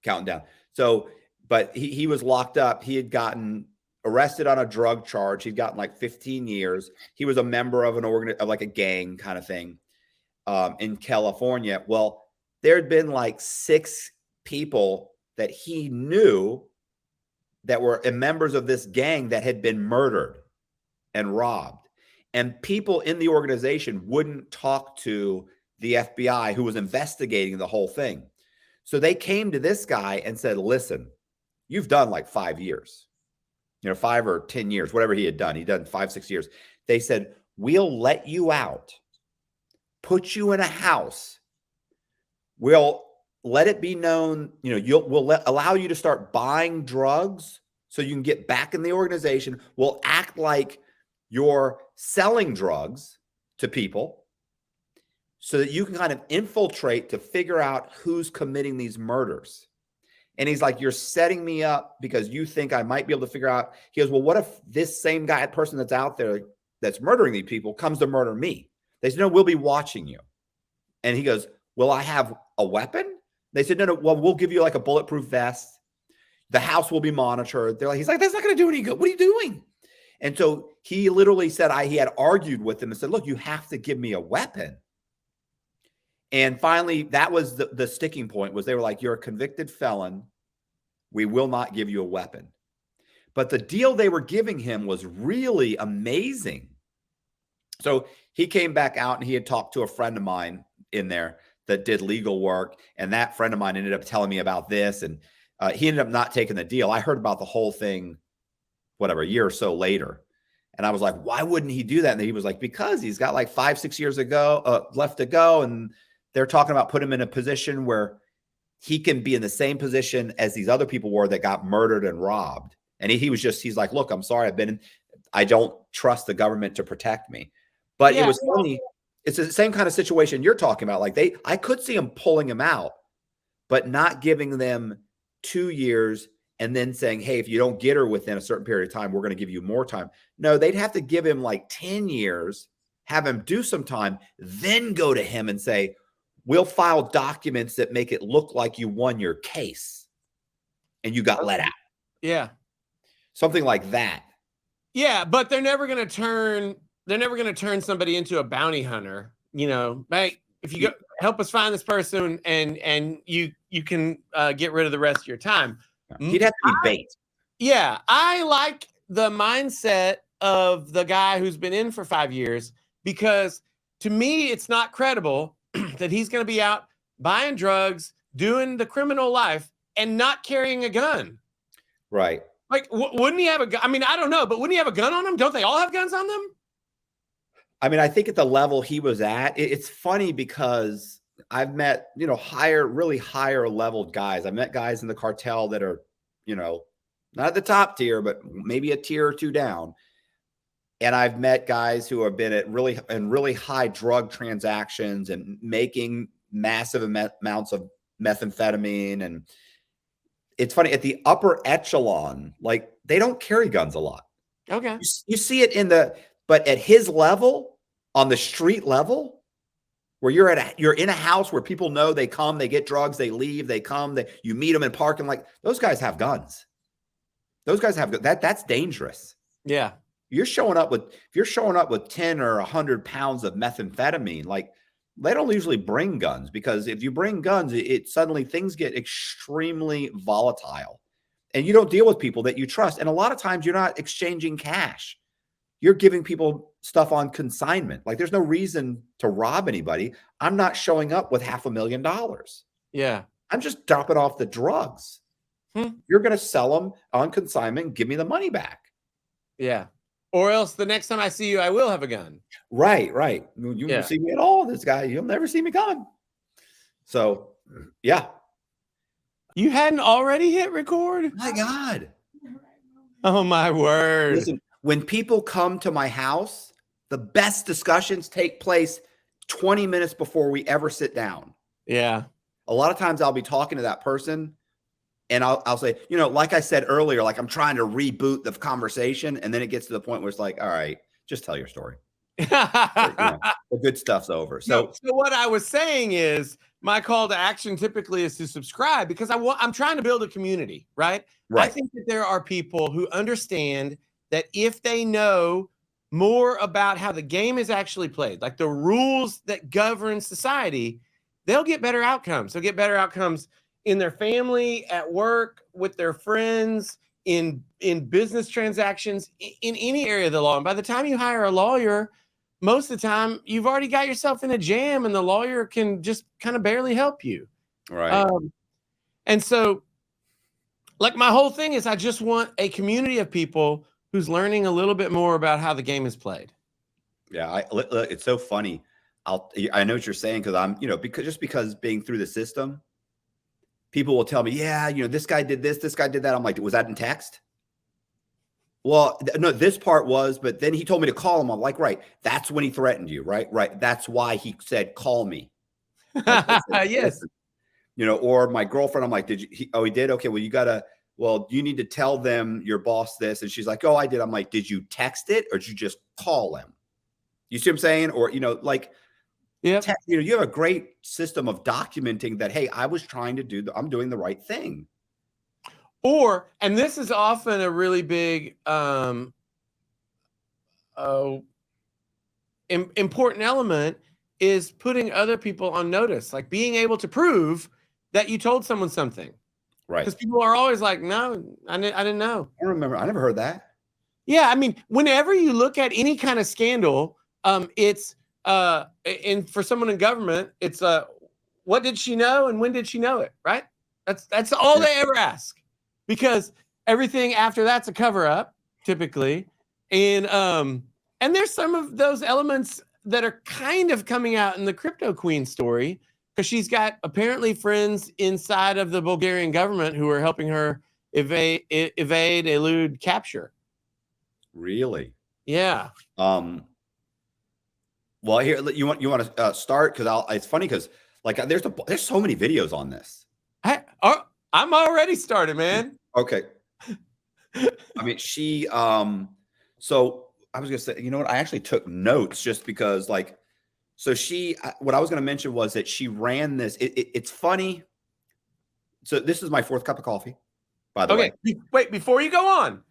counting down. So, but he was locked up. He had gotten arrested on a drug charge. He'd gotten like 15 years. He was a member of of like a gang kind of thing in California. Well, there had been like 6 people that he knew that were members of this gang that had been murdered and robbed. And people in the organization wouldn't talk to the FBI who was investigating the whole thing. So they came to this guy and said, listen, you've done like 5 years, 5 or 10 years, whatever he had done. He'd done 5-6 years. They said, we'll let you out, put you in a house. We'll let it be known, we'll allow you to start buying drugs so you can get back in the organization. We'll act like you're selling drugs to people so that you can kind of infiltrate to figure out who's committing these murders. And he's like, you're setting me up because you think I might be able to figure out. He goes, well, what if this same person that's out there that's murdering these people comes to murder me? They said, no, we'll be watching you. And he goes, will I have a weapon? They said, no, well, we'll give you like a bulletproof vest. The house will be monitored. He's like, that's not going to do any good. What are you doing? And so he literally said, he had argued with him and said, look, you have to give me a weapon. And finally, that was the sticking point, was they were like, you're a convicted felon. We will not give you a weapon. But the deal they were giving him was really amazing. So he came back out and he had talked to a friend of mine in there that did legal work. And that friend of mine ended up telling me about this. And he ended up not taking the deal. I heard about the whole thing, whatever, a year or so later. And I was like, why wouldn't he do that? And he was like, because he's got like 5-6 years left to go. And they're talking about putting him in a position where he can be in the same position as these other people were that got murdered and robbed. And he's like, look, I'm sorry. I don't trust the government to protect me. But it was funny. It's the same kind of situation you're talking about. Like I could see him pulling him out, but not giving them 2 years and then saying, hey, if you don't get her within a certain period of time, we're going to give you more time. No, they'd have to give him like 10 years, have him do some time, then go to him and say, we'll file documents that make it look like you won your case and you got let out. Yeah. Something like that. Yeah, but they're never going to turn somebody into a bounty hunter. You know, hey, if you go help us find this person and you can get rid of the rest of your time. He'd have to be bait. Yeah, I like the mindset of the guy who's been in for 5 years, because to me, it's not credible that he's going to be out buying drugs, doing the criminal life, and not carrying a gun. Right. Like, wouldn't he have a gun? I mean, I don't know, but wouldn't he have a gun on him? Don't they all have guns on them? I mean, I think at the level he was at, it's funny because I've met, really higher leveled guys. I've met guys in the cartel that are, not at the top tier, but maybe a tier or two down. And I've met guys who have been at really high drug transactions and making massive amounts of methamphetamine. And it's funny, at the upper echelon, like they don't carry guns a lot. Okay. You see it but at his level, on the street level, where you're in a house where people know they come, they get drugs, they leave, they come, you meet them in parking, like those guys have guns. Those guys have that's dangerous. Yeah. If you're showing up with 10 or 100 pounds of methamphetamine, like they don't usually bring guns, because if you bring guns, it suddenly things get extremely volatile and you don't deal with people that you trust. And a lot of times you're not exchanging cash. You're giving people stuff on consignment. Like there's no reason to rob anybody. I'm not showing up with $500,000. Yeah. I'm just dropping off the drugs. You're going to sell them on consignment and give me the money back. Yeah. Or else the next time I see you, I will have a gun. Right. You won't see me at all. This guy, you'll never see me coming. So, yeah. You hadn't already hit record? My God. Oh, my word. Listen, when people come to my house, the best discussions take place 20 minutes before we ever sit down. Yeah. A lot of times I'll be talking to that person and I'll say, like I said earlier, like I'm trying to reboot the conversation. And then it gets to the point where it's like, all right, just tell your story. The good stuff's over. So what I was saying is my call to action typically is to subscribe, because I'm trying to build a community, right? I think that there are people who understand that if they know more about how the game is actually played, like the rules that govern society, they'll get better outcomes. They'll get better outcomes in their family, at work, with their friends, in business transactions, in any area of the law. And by the time you hire a lawyer, most of the time you've already got yourself in a jam and the lawyer can just kind of barely help you. Right. And so, like, my whole thing is I just want a community of people who's learning a little bit more about how the game is played. Yeah, it's so funny. I know what you're saying, because I'm, because being through the system, people will tell me, yeah, this guy did this guy did that. I'm like, was that in text? Well, no, this part was, but then he told me to call him. I'm like, right, that's when he threatened you, right? That's why he said, call me. Yes. Or my girlfriend, I'm like, he did? Okay, well, you need to tell them your boss this. And she's like, oh, I did. I'm like, did you text it or did you just call him? You see what I'm saying? Or, Yep. You know, you have a great system of documenting that, hey, I was trying to do, I'm doing the right thing. Or, and this is often a really big important element, is putting other people on notice, like being able to prove that you told someone something. Right. Because people are always like, no, I didn't know. I remember, I never heard that. Yeah, I mean, whenever you look at any kind of scandal, it's and for someone in government, it's what did she know and when did she know it, right? That's all they ever ask, because everything after that's a cover up typically. And there's some of those elements that are kind of coming out in the Crypto Queen story, because she's got apparently friends inside of the Bulgarian government who are helping her evade, elude capture. Really? Yeah. Well, here, you want to start, because it's funny because like there's so many videos on this. I'm already started, man. Okay. I mean, she so I was gonna say, you know what? I actually took notes just because, like, so what I was gonna mention was that she ran this. It's funny. So this is my 4th cup of coffee, by the way. Wait, before you go on,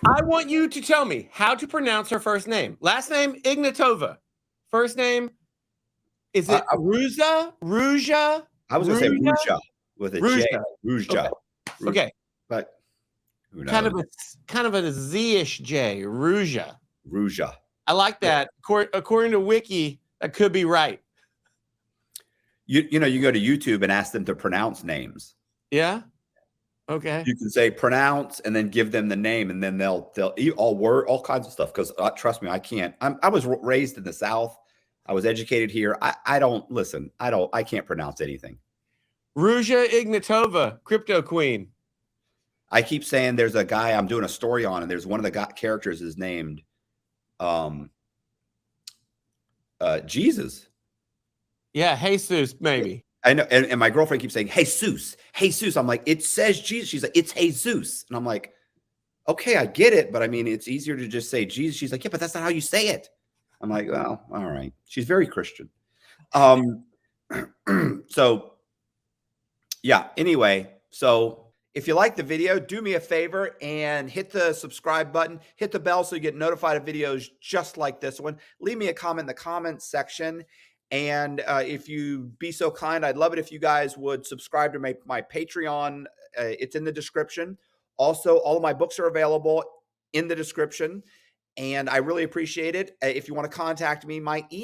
I want you to tell me how to pronounce her first name. Last name, Ignatova. First name, is it Ruja? I was going to say Ruja with a J. Ruja. Okay. But who knows? Kind of a Z-ish J. Ruja. I like that. According to Wiki, that could be right. You know, you go to YouTube and ask them to pronounce names. Yeah. Okay. You can say pronounce and then give them the name, and then they'll eat all kinds of stuff. Because trust me, I can't. I was raised in the South. I was educated here. I can't pronounce anything. Ruja Ignatova, Crypto Queen. I keep saying there's a guy I'm doing a story on, and there's one of the characters is named Jesus. Yeah, Jesus, maybe. I know, and my girlfriend keeps saying, Jesus. I'm like, it says Jesus. She's like, it's Jesus. And I'm like, okay, I get it. But I mean, it's easier to just say Jesus. She's like, yeah, but that's not how you say it. I'm like, well, all right. She's very Christian. So yeah, anyway, so if you like the video, do me a favor and hit the subscribe button, hit the bell so you get notified of videos just like this one. Leave me a comment in the comments section. And if you be so kind, I'd love it if you guys would subscribe to my Patreon. It's in the description. Also, all of my books are available in the description, and I really appreciate it. If you want to contact me, my email